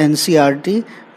NCERT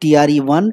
TRE 1,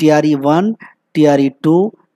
TRE 1, TRE 2,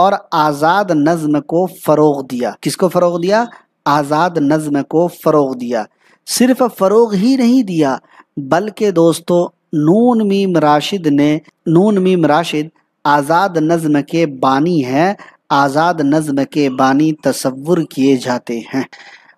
اور آزاد نظم کو فروغ دیا۔ کس کو فروغ دیا؟ آزاد نظم کو فروغ دیا۔ صرف فروغ ہی نہیں دیا بلکہ دوستو نون میم راشد آزاد نظم کے بانی ہیں، آزاد نظم کے بانی تصور کیے جاتے ہیں۔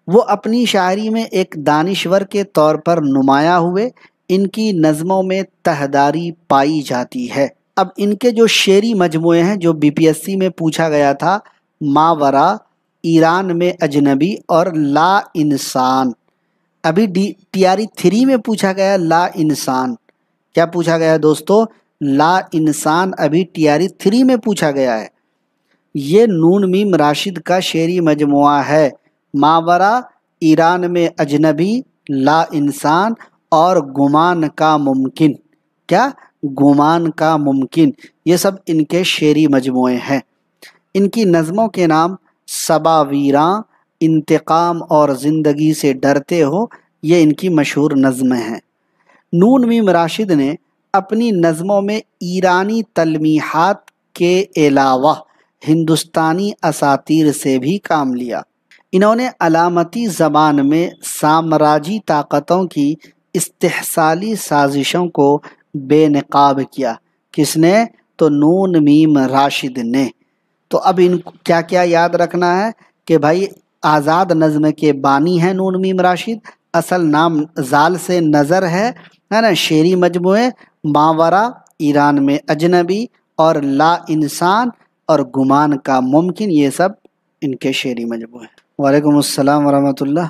وہ اپنی شاعری میں ایک دانشور کے طور پر نمایاں ہوئے، ان کی نظموں میں تہداری پائی جاتی ہے۔ اب ان کے جو شعری مجموعے ہیں جو BPSC میں پوچھا گیا تھا، ماورا، ایران میں اجنبی اور لا انسان۔ ابھی TRE 3 میں پوچھا گیا لا انسان۔ کیا پوچھا گیا دوستو؟ لا انسان ابھی TRE 3 میں پوچھا گیا ہے۔ یہ نون میم راشد کا شعری مجموعہ ہے، ماورا، ایران میں اجنبی، لا انسان اور گمان کا ممکن۔ کیا؟ گمان کا ممکن۔ یہ سب ان کے شعری مجموعے ہیں۔ ان کی نظموں کے نام صبا ویراں، انتقام اور زندگی سے ڈرتے ہو، یہ ان کی مشہور نظمیں ہیں۔ نون میم راشد نے اپنی نظموں میں ایرانی تلمیحات کے علاوہ ہندوستانی اساطیر سے بھی کام لیا۔ انہوں نے علامتی زبان میں سامراجی طاقتوں کی استحصالی سازشوں کو بے نقاب کیا۔ کس نے؟ تو نون میم راشد نے۔ تو اب ان کو کیا کیا یاد رکھنا ہے کہ بھائی آزاد نظم کے بانی ہیں نون میم راشد، اصل نام زال سے نظر ہے نا، شعری مجموعے ماورا، ایران میں اجنبی اور لا انسان اور گمان کا ممکن، یہ سب ان کے شعری مجموعے ہیں۔ وعلیکم السلام ورحمۃ اللہ،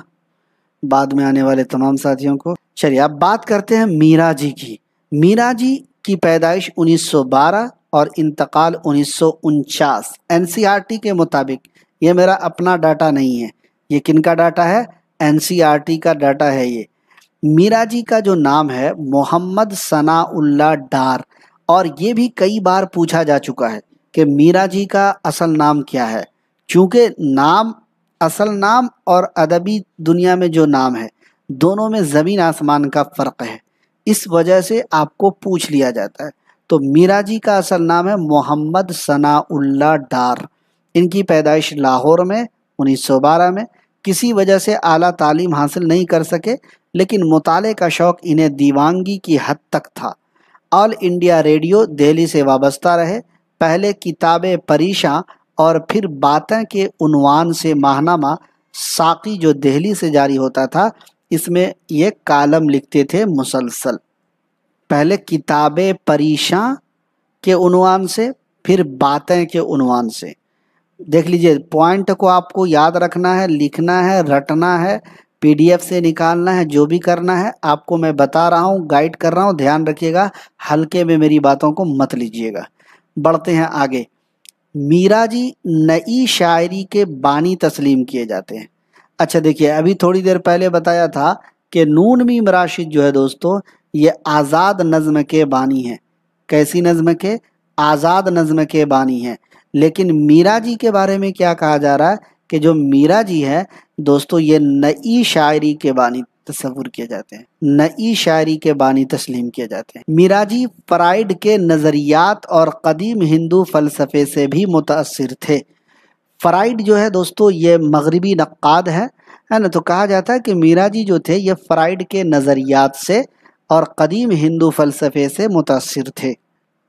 بعد میں آنے والے تمام ساتھیوں کو۔ چلیے اب بات کرتے ہیں میرا جی کی۔ میرا جی کی پیدائش 1912 اور انتقال 1949۔ NCERT کے مطابق، یہ میرا اپنا ڈاٹا نہیں ہے، یہ کن کا ڈاٹا ہے؟ NCERT کا ڈاٹا ہے یہ۔ میرا جی کا جو نام ہے محمد ثناء اللہ ڈار، اور یہ بھی کئی بار پوچھا جا چکا ہے کہ میرا جی کا اصل نام کیا ہے، چونکہ نام، اصل نام اور ادبی دنیا میں جو نام ہے دونوں میں زمین آسمان کا فرق ہے، اس وجہ سے آپ کو پوچھ لیا جاتا ہے۔ تو میرا جی کا اصل نام ہے محمد ثناء اللہ ڈار۔ ان کی پیدائش لاہور میں 1912 میں۔ کسی وجہ سے اعلیٰ تعلیم حاصل نہیں کر سکے، لیکن مطالعے کا شوق انہیں دیوانگی کی حد تک تھا۔ آل انڈیا ریڈیو دہلی سے وابستہ رہے۔ پہلے کتاب پریشاں اور پھر باتیں کے عنوان سے ماہنامہ ساقی جو دہلی سے جاری ہوتا تھا، اس میں یہ کالم لکھتے تھے مسلسل۔ پہلے کتاب پریشاں کے عنوان سے، پھر باتیں کے عنوان سے۔ دیکھ لیجئے، پوائنٹ کو آپ کو یاد رکھنا ہے، لکھنا ہے، رٹنا ہے، PDF سے نکالنا ہے، جو بھی کرنا ہے آپ کو میں بتا رہا ہوں، گائیڈ کر رہا ہوں، دھیان رکھیے گا، ہلکے میں میری باتوں کو مت لیجیے گا۔ بڑھتے ہیں آگے۔ میرا جی نئی شاعری کے بانی تسلیم کیے جاتے ہیں۔ اچھا دیکھیے، ابھی تھوڑی دیر پہلے بتایا تھا کہ نون میم راشد جو ہے دوستو، یہ آزاد نظم کے بانی ہیں۔ کیسی نظم کے؟ آزاد نظم کے بانی ہیں۔ لیکن میرا جی کے بارے میں کیا کہا جا رہا ہے کہ جو میرا جی ہے دوستو، یہ نئی شاعری کے بانی تصور کیے جاتے ہیں، نئی شاعری کے بانی تسلیم کیے جاتے ہیں۔ میرا جی فرائیڈ کے نظریات اور قدیم ہندو فلسفے سے بھی متاثر تھے۔ فرائیڈ جو ہے دوستو یہ مغربی نقاد ہے نا، تو کہا جاتا ہے کہ میرا جی جو تھے یہ فرائیڈ کے نظریات سے اور قدیم ہندو فلسفے سے متاثر تھے۔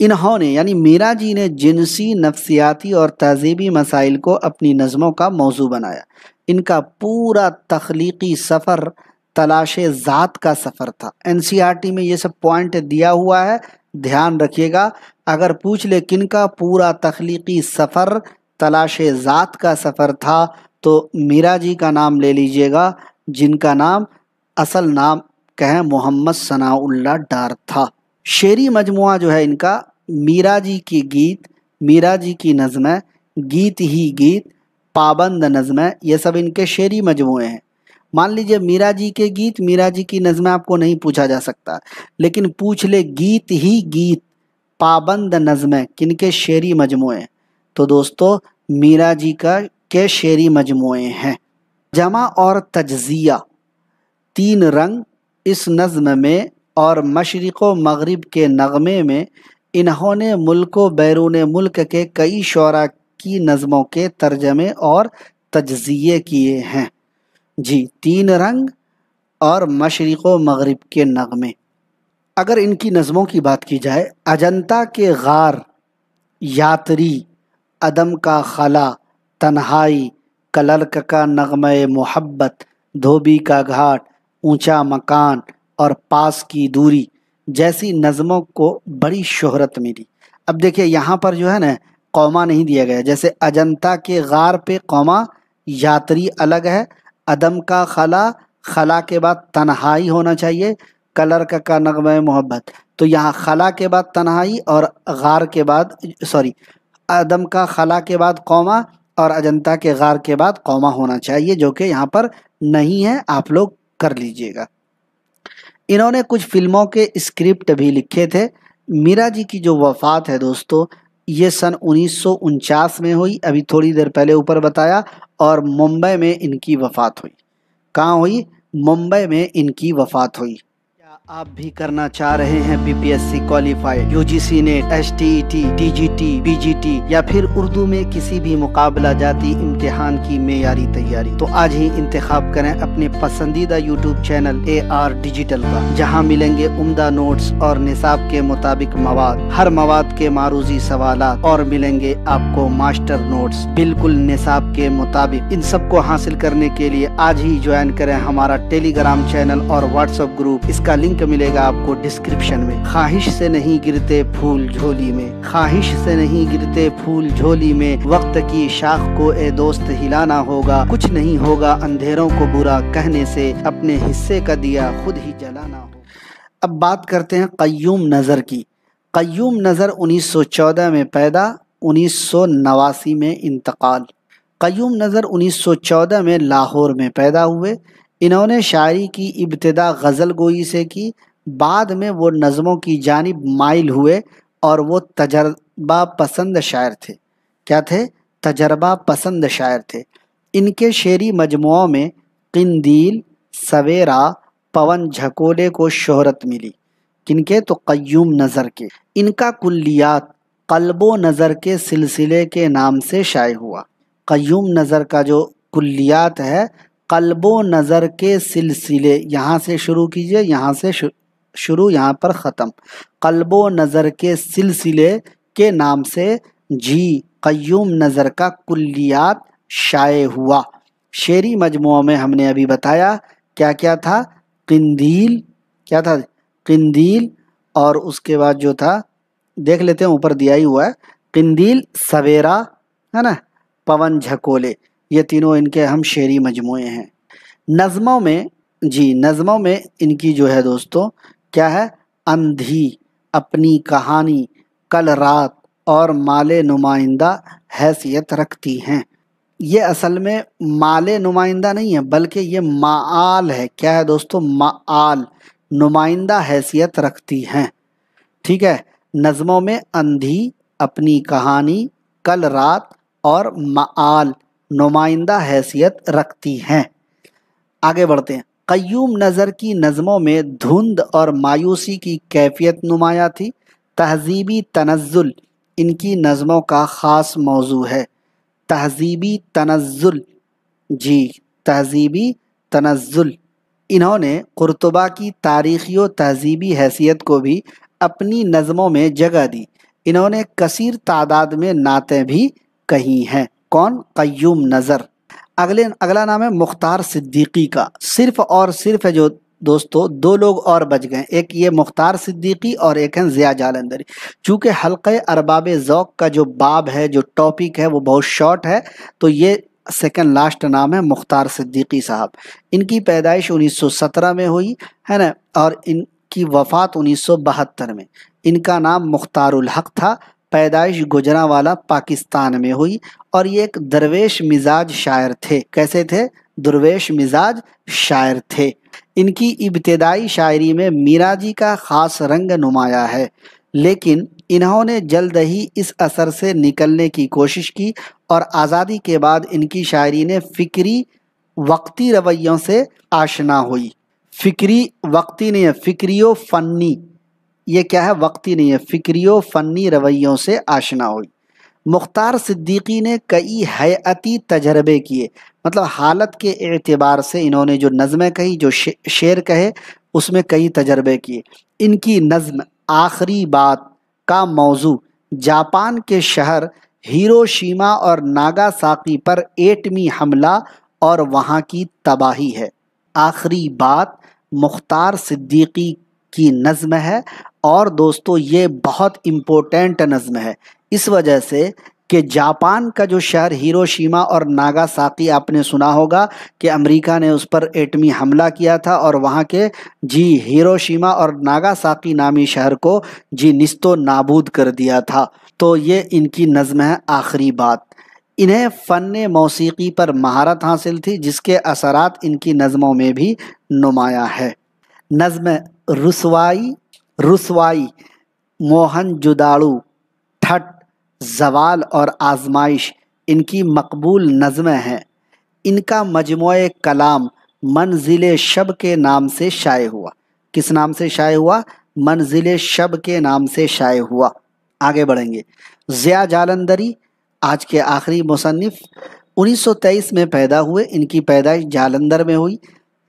انہوں نے یعنی میرا جی نے جنسی، نفسیاتی اور تہذیبی مسائل کو اپنی نظموں کا موضوع بنایا۔ ان کا پورا تخلیقی سفر تلاش ذات کا سفر تھا۔ NCERT میں یہ سب پوائنٹ دیا ہوا ہے، دھیان رکھیے گا۔ اگر پوچھ لے کن کا پورا تخلیقی سفر تلاش ذات کا سفر تھا، تو میرا جی کا نام لے لیجئے گا، جن کا نام، اصل نام کہیں محمد ثناء اللہ ڈار تھا۔ شعری مجموعہ جو ہے ان کا میرا جی کی گیت، میرا جی کی نظمیں، گیت ہی گیت، پابند نظمیں، یہ سب ان کے شعری مجموعے ہیں۔ مان لیجئے میرا جی کے گیت، میرا جی کی نظمیں آپ کو نہیں پوچھا جا سکتا، لیکن پوچھ لے گیت ہی گیت، پابند نظمیں، کن کے شعری مجموعے ہیں؟ تو دوستو میرا جی کے شعری مجموعے ہیں۔ جمع اور تجزیہ، تین رنگ اس نظم میں اور مشرق و مغرب کے نغمے میں انہوں نے ملک و بیرون ملک کے کئی شعراء کی نظموں کے ترجمے اور تجزیے کیے ہیں۔ جی، تین رنگ اور مشرق و مغرب کے نغمے۔ اگر ان کی نظموں کی بات کی جائے، اجنتا کے غار، یاتری، عدم کا خلا، تنہائی، کلرک کا نغمہ محبت، دھوبی کا گھاٹ، اونچا مکان اور پاس کی دوری جیسی نظموں کو بڑی شہرت ملی۔ اب دیکھیے یہاں پر جو ہے نا قوما نہیں دیا گیا، جیسے اجنتا کے غار پہ قوما، یاتری الگ ہے، عدم کا خلا، خلا کے بعد تنہائی ہونا چاہیے، کلرک کا نغمہ محبت، تو یہاں خلا کے بعد تنہائی اور غار کے بعد عدم کا خلا کے بعد قوما اور اجنتا کے غار کے بعد قوما ہونا چاہیے، جو کہ یہاں پر نہیں ہے، آپ لوگ کر لیجئے گا۔ انہوں نے کچھ فلموں کے اسکرپٹ بھی لکھے تھے۔ میرا جی کی جو وفات ہے دوستو، یہ سن 1949 میں ہوئی، ابھی تھوڑی دیر پہلے اوپر بتایا، اور ممبئی میں ان کی وفات ہوئی۔ کہاں ہوئی؟ ممبئی میں ان کی وفات ہوئی۔ کیا آپ بھی کرنا چاہ رہے ہیں B P S C qualified, U G C NET, S T E T, T G T, P G T یا پھر اردو میں کسی بھی مقابلہ جاتی امتحان کی معیاری تیاری؟ تو آج ہی انتخاب کریں اپنے پسندیدہ YouTube channel A R digital کا، جہاں ملیں گے عمدہ نوٹس اور نصاب کے مطابق مواد، ہر مواد کے معروضی سوالات، اور ملیں گے آپ کو ماسٹر نوٹس بالکل نصاب کے مطابق۔ ان سب کو حاصل کرنے کے لیے آج ہی جوائن کریں ہمارا ٹیلی گرام چینل اور واٹس ایپ گروپ، اس کا لنک ملے گا آپ کو ڈسکرپشن میں۔ خواہش سے نہیں گرتے پھول جھولی میں، خواہش سے نہیں گرتے پھول جھولی میں، وقت کی شاخ کو اے دوست ہلانا ہوگا، کچھ نہیں ہوگا اندھیروں کو برا کہنے سے، اپنے حصے کا دیا خود ہی جلانا ہوگا۔ اب بات کرتے ہیں قیوم نظر کی۔ قیوم نظر 1914 میں پیدا، 1989 میں انتقال۔ قیوم نظر 1914 میں لاہور میں پیدا ہوئے۔ انہوں نے شاعری کی ابتدا غزل گوئی سے کی، بعد میں وہ نظموں کی جانب مائل ہوئے اور وہ تجربہ پسند شاعر تھے۔ کیا تھے؟ تجربہ پسند شاعر تھے۔ ان کے شعری مجموعوں میں قندیل، سویرا، پون جھکولے کو شہرت ملی۔ کن کے؟ تو قیوم نظر کے۔ ان کا کلیات قلب و نظر کے سلسلے کے نام سے شائع ہوا۔ قیوم نظر کا جو کلیات ہے، قلب و نظر کے سلسلے، یہاں سے شروع کیجئے، یہاں سے شروع، یہاں پر ختم، قلب و نظر کے سلسلے کے نام سے جی قیوم نظر کا کلیات شائع ہوا۔ شعری مجموعوں میں ہم نے ابھی بتایا کیا کیا تھا؟ قندیل، کیا تھا؟ قندیل، اور اس کے بعد جو تھا دیکھ لیتے ہیں، اوپر دیا ہی ہوا ہے، قندیل، سویرا، ہے نا، پون جھکولے، یہ تینوں ان کے ہم شعری مجموعے ہیں۔ نظموں میں جی نظموں میں ان کی جو ہے دوستو کیا ہے؟ اندھی، اپنی کہانی، کل رات اور مال نمائندہ حیثیت رکھتی ہیں۔ یہ اصل میں مال نمائندہ نہیں ہے، بلکہ یہ معال ہے۔ کیا ہے دوستو؟ معال، نمائندہ حیثیت رکھتی ہیں۔ ٹھیک ہے، نظموں میں اندھی، اپنی کہانی، کل رات اور معال، نمائندہ حیثیت رکھتی ہیں۔ آگے بڑھتے ہیں۔ قیوم نظر کی نظموں میں دھند اور مایوسی کی کیفیت نمایاں تھی۔ تہذیبی تنزل ان کی نظموں کا خاص موضوع ہے۔ تہذیبی تنزل، جی تہذیبی تنزل۔ انہوں نے قرطبہ کی تاریخی و تہذیبی حیثیت کو بھی اپنی نظموں میں جگہ دی۔ انہوں نے کثیر تعداد میں نعتیں بھی کہی ہیں۔ کون؟ قیوم نظر۔ اگلا نام ہے مختار صدیقی کا۔ صرف اور صرف ہے جو دوستو دو لوگ اور بچ گئے، ایک یہ مختار صدیقی اور ایک ہیں ضیاء جالندھری۔ چونکہ حلقہ ارباب ذوق کا جو باب ہے، جو ٹاپک ہے، وہ بہت شارٹ ہے، تو یہ سیکنڈ لاسٹ نام ہے مختار صدیقی صاحب۔ ان کی پیدائش 1917 میں ہوئی ہے نا، اور ان کی وفات 1972 میں۔ ان کا نام مختار الحق تھا۔ پیدائش گجرانوالہ پاکستان میں ہوئی، اور یہ ایک درویش مزاج شاعر تھے۔ کیسے تھے؟ درویش مزاج شاعر تھے۔ ان کی ابتدائی شاعری میں میرا جی کا خاص رنگ نمایاں ہے، لیکن انہوں نے جلد ہی اس اثر سے نکلنے کی کوشش کی، اور آزادی کے بعد ان کی شاعری نے فکری وقتی رویوں سے آشنا ہوئی۔ فکری وقتی نہیں ہے، فکری و فنی، یہ کیا ہے؟ وقتی نہیں ہے، فکری و فنی رویوں سے آشنا ہوئی۔ مختار صدیقی نے کئی حیاتی تجربے کیے، مطلب حالت کے اعتبار سے انہوں نے جو نظمیں کہی، جو شعر کہے، اس میں کئی تجربے کیے۔ ان کی نظم آخری بات کا موضوع جاپان کے شہر ہیروشیما اور ناگاساکی پر ایٹمی حملہ اور وہاں کی تباہی ہے۔ آخری بات مختار صدیقی کی نظم ہے، اور دوستو یہ بہت امپورٹنٹ نظم ہے، اس وجہ سے کہ جاپان کا جو شہر ہیروشیما اور ناگاساکی آپ نے سنا ہوگا کہ امریکہ نے اس پر ایٹمی حملہ کیا تھا، اور وہاں کے ہیروشیما اور ناگاساکی نامی شہر کو نیست و نابود کر دیا تھا۔ تو یہ ان کی نظم ہے آخری بات۔ انہیں فن موسیقی پر مہارت حاصل تھی، جس کے اثرات ان کی نظموں میں بھی نمایاں ہے۔ نظم رسوائی، موہن جداڑو، ٹھٹ، زوال اور آزمائش ان کی مقبول نظمیں ہیں۔ ان کا مجموعہ کلام منزل شب کے نام سے شائع ہوا۔ کس نام سے شائع ہوا؟ منزل شب کے نام سے شائع ہوا۔ آگے بڑھیں گے۔ ضیاء جالندھری آج کے آخری مصنف 1923 میں پیدا ہوئے، ان کی پیدائش جالندھر میں ہوئی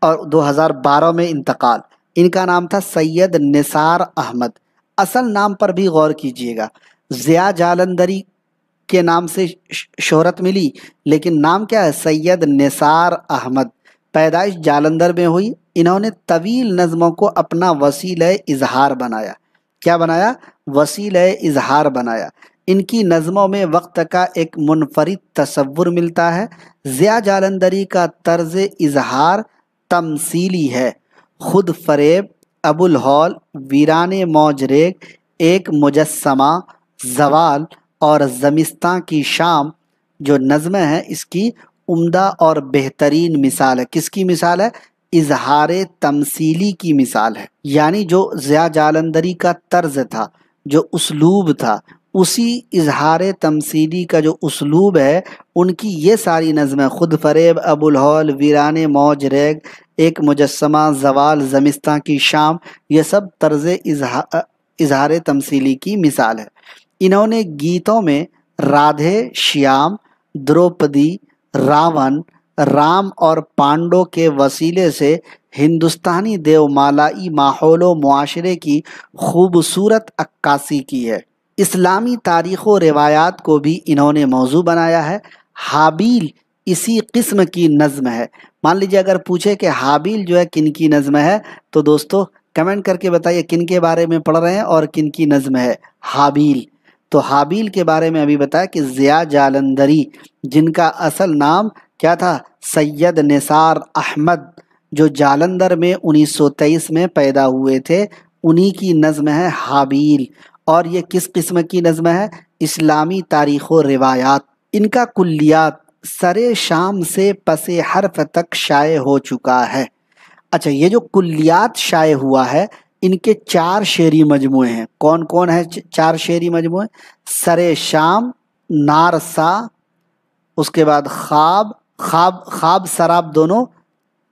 اور 2012 میں انتقال۔ ان کا نام تھا سید نثار احمد۔ اصل نام پر بھی غور کیجئے گا، ضیاء جالندھری کے نام سے شہرت ملی، لیکن نام کیا ہے؟ سید نثار احمد۔ پیدائش جالندھر میں ہوئی۔ انہوں نے طویل نظموں کو اپنا وسیلہ اظہار بنایا۔ کیا بنایا؟ وسیلہ اظہار بنایا۔ ان کی نظموں میں وقت کا ایک منفرد تصور ملتا ہے۔ ضیاء جالندھری کا طرز اظہار تمثیلی ہے۔ خود فریب، ابوالہول، ویران موج ریگ، ایک مجسمہ، زوال اور زمستاں کی شام جو نظمیں ہیں، اس کی عمدہ اور بہترین مثال ہے۔ کس کی مثال ہے؟ اظہار تمثیلی کی مثال ہے۔ یعنی جو ضیاء جالندھری کا طرز تھا، جو اسلوب تھا، اسی اظہار تمثیلی کا جو اسلوب ہے، ان کی یہ ساری نظمیں خود فریب، ابوالہول، ویران موج ریگ، ایک مجسمہ، زوال، زمستاں کی شام، یہ سب طرز اظہار تمثیلی کی مثال ہے۔ انہوں نے گیتوں میں رادھے شیام، دروپدی، راون، رام اور پانڈو کے وسیلے سے ہندوستانی دیومالائی ماحول و معاشرے کی خوبصورت عکاسی کی ہے۔ اسلامی تاریخ و روایات کو بھی انہوں نے موضوع بنایا ہے۔ حابیل اسی قسم کی نظم ہے۔ مان لیجیے اگر پوچھے کہ حابیل جو ہے کن کی نظم ہے، تو دوستو کمنٹ کر کے بتائیے کن کے بارے میں پڑھ رہے ہیں اور کن کی نظم ہے حابیل۔ تو حابیل کے بارے میں ابھی بتایا کہ ضیاء جالندھری، جن کا اصل نام کیا تھا؟ سید نثار احمد، جو جالندھر میں 1923 میں پیدا ہوئے تھے، انہی کی نظم ہے حابیل۔ اور یہ کس قسم کی نظم ہے؟ اسلامی تاریخ و روایات۔ ان کا کلیات سرے شام سے پس حرف تک شائع ہو چکا ہے۔ اچھا، یہ جو کلیات شائع ہوا ہے، ان کے 4 شعری مجموعے ہیں۔ کون کون ہے 4 شعری مجموعے؟ سرے شام، نارسا، اس کے بعد خواب سراب، دونوں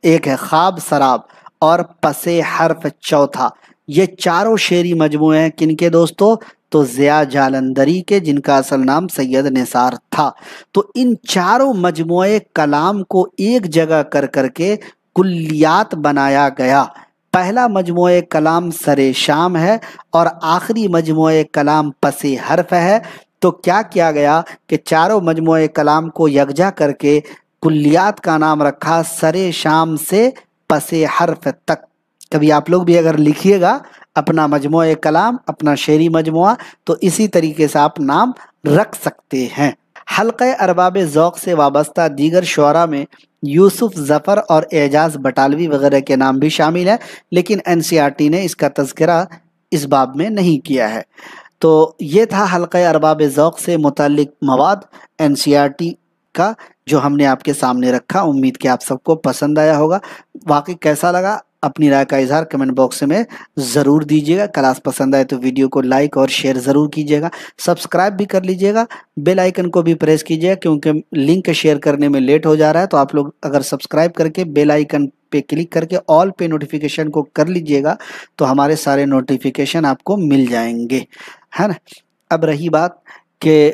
ایک ہے، خواب سراب، اور پس حرف چوتھا۔ یہ چاروں شعری مجموعے ہیں کن کے دوستو؟ تو ضیاء جالندھری کے، جن کا اصل نام سید نثار تھا۔ تو ان چاروں مجموعے کلام کو ایک جگہ کر کے کلیات بنایا گیا۔ پہلا مجموعہ کلام سرے شام ہے اور آخری مجموعہ کلام پس حرف ہے۔ تو کیا کیا گیا کہ چاروں مجموعہ کلام کو یکجا کر کے کلیات کا نام رکھا سرے شام سے پس حرف تک۔ کبھی آپ لوگ بھی اگر لکھیے گا اپنا مجموعہ کلام، اپنا شعری مجموعہ، تو اسی طریقے سے آپ نام رکھ سکتے ہیں۔ حلقہ ارباب ذوق سے وابستہ دیگر شعراء میں یوسف ظفر اور اعجاز بٹالوی وغیرہ کے نام بھی شامل ہیں، لیکن NCERT نے اس کا تذکرہ اس باب میں نہیں کیا ہے۔ تو یہ تھا حلقہ ارباب ذوق سے متعلق مواد NCERT کا، جو ہم نے آپ کے سامنے رکھا۔ امید کہ آپ سب کو پسند آیا ہوگا۔ واقعی کیسا لگا؟ اپنی رائے کا اظہار کمنٹ باکس میں ضرور دیجیے گا۔ کلاس پسند آئے تو ویڈیو کو لائک اور شیئر ضرور کیجیے گا۔ سبسکرائب بھی کر لیجیے گا، بیل آئیکن کو بھی پریس کیجیے گا، کیونکہ لنک شیئر کرنے میں لیٹ ہو جا رہا ہے۔ تو آپ لوگ اگر سبسکرائب کر کے بیل آئیکن پہ کلک کر کے آل پہ نوٹیفیکیشن کو کر لیجیے گا، تو ہمارے سارے نوٹیفیکیشن آپ کو مل جائیں گے، ہے نا۔ اب رہی بات کہ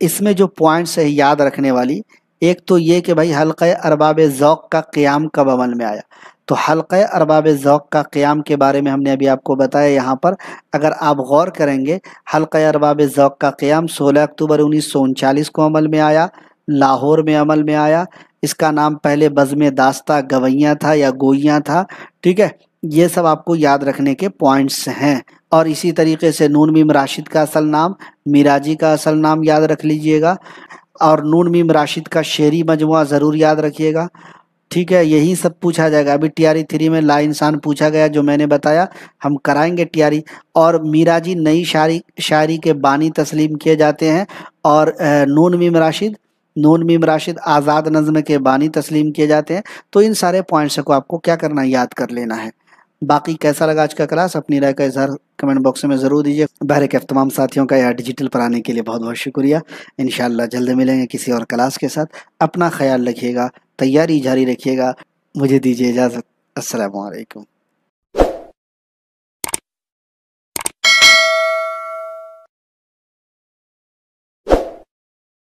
اس میں جو پوائنٹس ہے یاد رکھنے والی، ایک تو یہ کہ بھائی حلقہ ارباب ذوق کا قیام کب عمل میں آیا. تو حلقہ ارباب ذوق کا قیام کے بارے میں ہم نے ابھی آپ کو بتایا. یہاں پر اگر آپ غور کریں گے، حلقہ ارباب ذوق کا قیام 16 اکتوبر 1939 کو عمل میں آیا، لاہور میں عمل میں آیا. اس کا نام پہلے بزم داستہ گویاں تھا یا گویاں تھا. ٹھیک ہے، یہ سب آپ کو یاد رکھنے کے پوائنٹس ہیں. اور اسی طریقے سے نون میم راشد کا اصل نام، میراجی کا اصل نام یاد رکھ لیجئے گا، اور نون میم راشد کا شعری مجموعہ ضرور یاد رکھیے گا. ٹھیک ہے، یہی سب پوچھا جائے گا. ابھی ٹی آر ای 3 میں لا انسان پوچھا گیا جو میں نے بتایا، ہم کرائیں گے ٹی آر ای. اور میراجی نئی شاعری کے بانی تسلیم کیے جاتے ہیں، اور نون میم راشد آزاد نظم کے بانی تسلیم کیے جاتے ہیں. تو ان سارے پوائنٹس کو آپ کو کیا کرنا ہے، یاد کر لینا ہے. باقی کیسا لگا آج کا کلاس، اپنی رائے کا اظہار کمنٹ باکس میں ضرور دیجیے. بہرکیف تمام ساتھیوں کا AR ڈیجیٹل پر آنے کے لیے بہت بہت شکریہ. انشاءاللہ جلد ملیں گے کسی اور کلاس کے ساتھ. اپنا خیال رکھیے گا، تیاری جاری رکھیے گا. مجھے دیجیے اجازت. السلام علیکم.